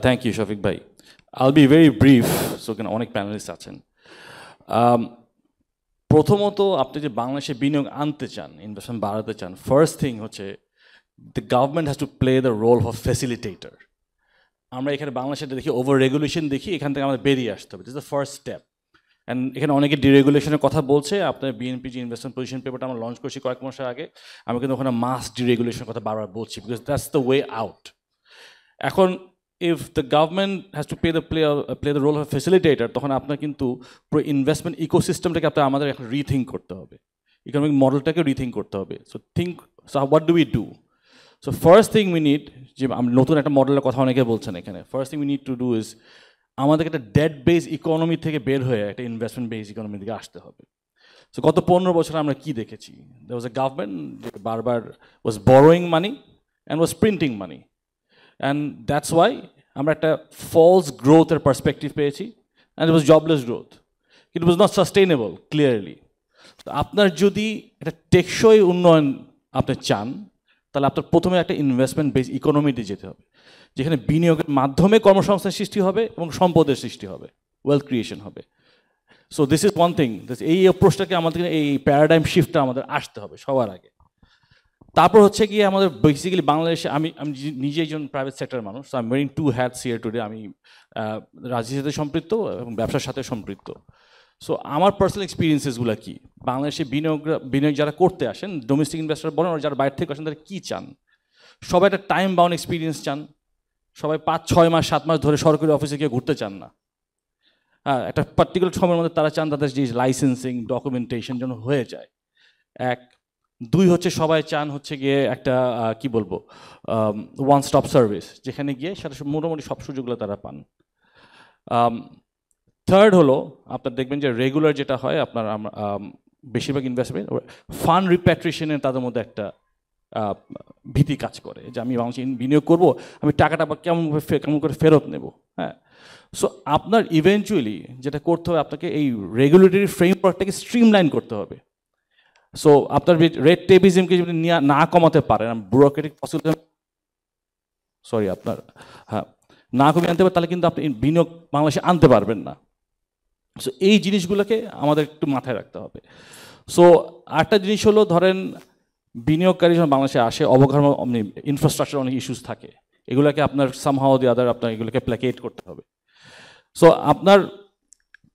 Thank you Shafiq ভাই। আইল be very brief, so এখানে অনেক প্যানেলিস্ট আছেন। প্রথমত আপনি যে বাংলাদেশে বিনিয়োগ আনতে চান, ইনভেস্টমেন্ট বাড়াতে চান, ফার্স্ট থিং হচ্ছে the government has to play the role of facilitator. আমরা এখানে বাংলাদেশে দেখি ওভার রেগুলেশন দেখি, এখান থেকে আমাদের বেরিয়ে আসতে হবে। This the first step. And এখানে অনেকে ডিরেগুলেশনের কথা বলছে। আপনার বিএনপি যে ইনভেস্টমেন্ট পজিশন পেপারটা আমরা লঞ্চ করছি কয়েক মাসের আগে, আমি কিন্তু ওখানে মাস ডিরেগুলেশনের কথা বারবার বলছি, because that's the way out. এখন if the government has to play the role of facilitator, তখন আপনার কিন্তু পুরো ইনভেস্টমেন্ট ইকোসিস্টেমটাকে আপনার আমাদের এখন রিথিঙ্ক করতে হবে, ইকোনমিক মডেলটাকে রিথিঙ্ক করতে হবে। So what do we do? So first thing we need, যে নতুন একটা মডেলের কথা অনেকে বলছেন এখানে, first thing we need to do is আমাদেরকে একটা ডেট বেস ইকোনমি থেকে বের হয়ে একটা ইনভেস্টমেন্ট বেস ইকোনমির দিকে আসতে হবে। সো গত 15 বছর আমরা কি দেখেছি? দেয়ার ওয়াজ এ গভর্নমেন্ট যে বারবার was borrowing money and was printing money, and that's why আমরা একটা ফলস গ্রোথের পার্সপেক্টিভ পেয়েছি, and it was jobless growth. It was not sustainable clearly. আপনার যদি একটা টেকসই উন্নয়ন আপনি চান, তাহলে আপনার প্রথমে একটা ইনভেস্টমেন্ট বেস ইকোনমিতে যেতে হবে, যেখানে বিনিয়োগের মাধ্যমে কর্মসংস্থান সৃষ্টি হবে এবং সম্পদের সৃষ্টি হবে, ওয়েলথ ক্রিয়েশন হবে। So this is one thing. এই অ্যাপ্রোচটাকে আমাদের, এই প্যারাডাইম শিফটটা আমাদের আসতে হবে সবার আগে। তারপর হচ্ছে গিয়ে আমাদের বেসিক্যালি বাংলাদেশে, আমি নিজে একজন প্রাইভেট সেক্টর মানুষ, so I am wearing two hats here today. আমি রাজনীতির সাথে সম্পৃক্ত এবং ব্যবসার সাথে সম্পৃক্ত। সো আমার পার্সোনাল এক্সপিরিয়েন্সেসগুলো কি, বাংলাদেশে বিনিয়োগ যারা করতে আসেন, ডোমেস্টিক ইনভেস্টার বলেন, যারা বাইরে থেকে আসেন, তারা কী চান? সবাই একটা টাইম বাউন্ড এক্সপিরিয়েন্স চান। সবাই 5-6 মাস 7 মাস ধরে সরকারি অফিসে গিয়ে ঘুরতে চান না। হ্যাঁ, একটা পার্টিকুলার সময়ের মধ্যে তারা চান তাদের যে লাইসেন্সিং ডকুমেন্টেশন যেন হয়ে যায়। 1, 2 হচ্ছে সবাই চান হচ্ছে গিয়ে একটা কি বলবো, ওয়ান স্টপ সার্ভিস, যেখানে গিয়ে সেটা মোটামুটি সব সুযোগগুলো তারা পান। থার্ড হলো আপনার দেখবেন যে রেগুলার যেটা হয় আপনার বেশিরভাগ ইনভেস্টমেন্ট ফান্ড রিপ্যাট্রিয়েশনের তাদের মধ্যে একটা ভীতি কাজ করে, যে আমি বাংলাদেশে বিনিয়োগ করব, আমি টাকাটা কেমন করে ফেরত নেব। হ্যাঁ, সো আপনার ইভেনচুয়ালি যেটা করতে হবে, আপনাকে এই রেগুলেটরি ফ্রেমওয়ার্কটাকে স্ট্রিমলাইন করতে হবে। সো আপনার রেড টেপিজমকে যদি না কমাতে পারেন, ব্যুরোক্রেটিক আপনার না কমিয়ে আনতে পারেন, তাহলে কিন্তু আপনি বিনিয়োগ বাংলাদেশে আনতে পারবেন না। সো এই জিনিসগুলোকে আমাদের একটু মাথায় রাখতে হবে। সো আরেকটা জিনিস হলো, ধরেন বিনিয়োগকারী যখন বাংলাদেশে আসে, অবকাঠামো ইনফ্রাস্ট্রাকচার অনেক ইস্যুস থাকে, এগুলোকে আপনার সামহাও দি আদার আপনার এগুলোকে প্ল্যাকেট করতে হবে। সো আপনার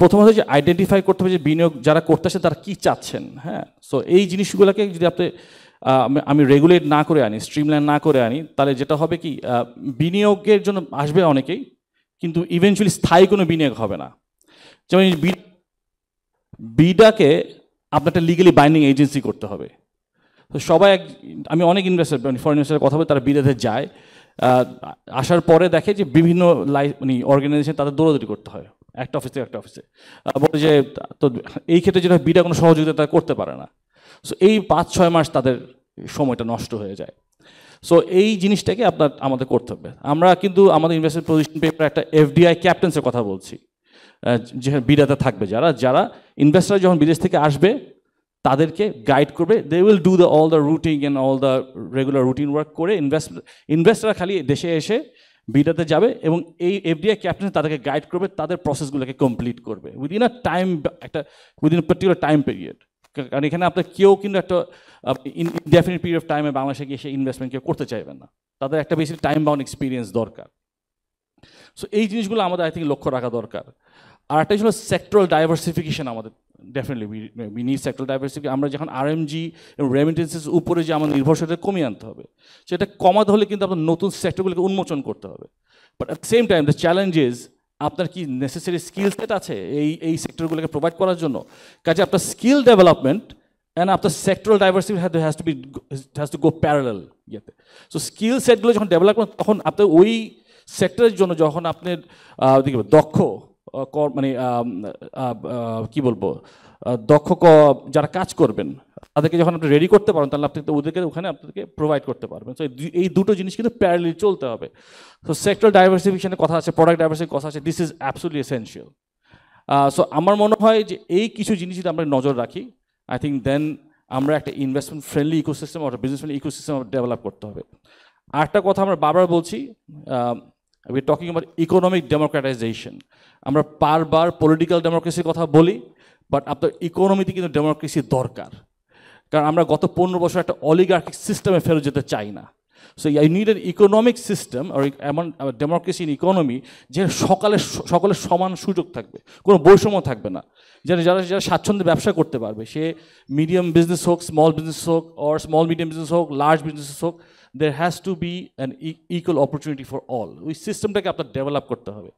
প্রথমত যে আইডেন্টিফাই করতে হবে যে বিনিয়োগ যারা করতে আসে তারা কী চাচ্ছেন। হ্যাঁ, সো এই জিনিসগুলোকে যদি আপনি আমি রেগুলেট না করে আনি, স্ট্রিমলাইন না করে আনি, তাহলে যেটা হবে কি, বিনিয়োগের জন্য আসবে অনেকেই, কিন্তু ইভেনচুয়ালি স্থায়ী কোনো বিনিয়োগ হবে না। যেমন বিডাকে আপনার একটা লিগালি বাইন্ডিং এজেন্সি করতে হবে। তো সবাই আমি অনেক ইনভেস্টার, ফরেন ইনভেস্টারের কথা বলে, তারা বিদেশে যায়, আসার পরে দেখে যে বিভিন্ন অর্গানাইজেশন তাদের দৌড়াদৌড়ি করতে হয় একটা অফিস থেকে একটা অফিসে, বলে যে তো এই ক্ষেত্রে যেটা বিডা কোনো সহযোগিতা তারা করতে পারে না। সো এই 5-6 মাস তাদের সময়টা নষ্ট হয়ে যায়। সো এই জিনিসটাকে আমাদের করতে হবে। আমরা কিন্তু আমাদের ইনভেস্টমেন্ট পজিশন পেপারে একটা এফডিআই ক্যাপ্টেন্সের কথা বলছি, যে বিডাতে থাকবে, যারা ইনভেস্টার যখন বিদেশ থেকে আসবে তাদেরকে গাইড করবে। They will do all the routing and all the regular routine work করে ইনভেস্টাররা খালি দেশে এসে বিডাতে যাবে এবং এই এফডিআই ক্যাপ্টেন তাদেরকে গাইড করবে, তাদের প্রসেসগুলোকে কমপ্লিট করবে within a particular time period. কারণ এখানে আপনার কেউ কিন্তু একটা ইনডেফিনিট পিরিয়ড অফ টাইমে বাংলাদেশে গিয়ে সেই ইনভেস্টমেন্ট কেউ করতে চাইবেন না, তাদের একটা বেশি টাইম বাউন্ড এক্সপিরিয়েন্স দরকার। সো এই জিনিসগুলো আমাদের আই থিঙ্ক লক্ষ্য রাখা দরকার। আর একটা হলো সেক্টরাল ডাইভার্সিফিকেশন। আমাদের definitely we need sectoral diversification. আমরা যখন আরএমজি এবং রেমিটেন্সেস উপরে যে আমাদের নির্ভরশীলতা কমিয়ে আনতে হবে, সেটা কমাতে হলে কিন্তু আপনার নতুন সেক্টরগুলোকে উন্মোচন করতে হবে। But at the same time the challenge is আপনার কি নেসেসারি স্কিল সেট আছে এই সেক্টরগুলোকে প্রোভাইড করার জন্য। কাজে আপনার স্কিল ডেভেলপমেন্ট অ্যান্ড আপনার sectoral diversification has to go parallel ইয়েতে। সো স্কিল সেটগুলো যখন ডেভেলপ করেন, তখন আপনার ওই সেক্টরের জন্য যখন আপনার দক্ষ কি বলবো, দক্ষ যারা কাজ করবেন তাদেরকে যখন আপনি রেডি করতে পারেন, তাহলে আপনি ওদেরকে ওখানে আপনাদেরকে প্রোভাইড করতে পারবেন। সো এই দুটো জিনিস কিন্তু প্যারালালি চলতে হবে। সো সেক্টরাল ডাইভার্সিফিকেশনের কথা আছে, প্রোডাক্ট ডাইভার্সিফিকেশনের কথা আছে, this is absolutely essential. So আমার মনে হয় যে এই কিছু জিনিস যদি আমরা নজর রাখি, আই থিঙ্ক দেন আমরা একটা ইনভেস্টমেন্ট ফ্রেন্ডলি ইকোসিস্টেম, একটা বিজনেস ফ্রেন্ডলি ইকোসিস্টেম ডেভেলপ করতে হবে। আরেকটা কথা আমরা বারবার বলছি, we are talking about economic democratisation. আমরা বারবার পলিটিক্যাল ডেমোক্রেসির কথা বলি, বাট আপনার ইকোনমিতে কিন্তু ডেমোক্রেসি দরকার, কারণ আমরা গত 15 বছর একটা অলিগার্কিক সিস্টেমে ফেরত যেতে চাই না। So I need an economic system আর এমন ডেমোক্রেসি ইন ইকোনমি যে সকলের সমান সুযোগ থাকবে, কোনো বৈষম্য থাকবে না, যারা যারা যারা স্বাচ্ছন্দ্যে ব্যবসা করতে পারবে, সে মিডিয়াম বিজনেস হোক, স্মল বিজনেস হোক, অর স্মল মিডিয়াম বিজনেস হোক, লার্জ বিজনেস হোক, there has to be an equal opportunity for all. ওই সিস্টেমটাকে আপনার ডেভেলপ করতে হবে।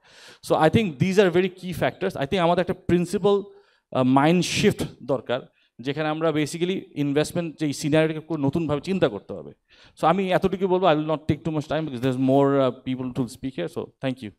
So I think these are very কি ফ্যাক্টরস। আই থিঙ্ক আমাদের একটা প্রিন্সিপাল মাইন্ড শিফট দরকার, যেখানে আমরা বেসিক্যালি ইনভেস্টমেন্ট যে সিনারিওটাকে নতুনভাবে চিন্তা করতে হবে। সো আমি এতটুকু বলবো, I will not take too much time because there is more people to speak here. So thank you.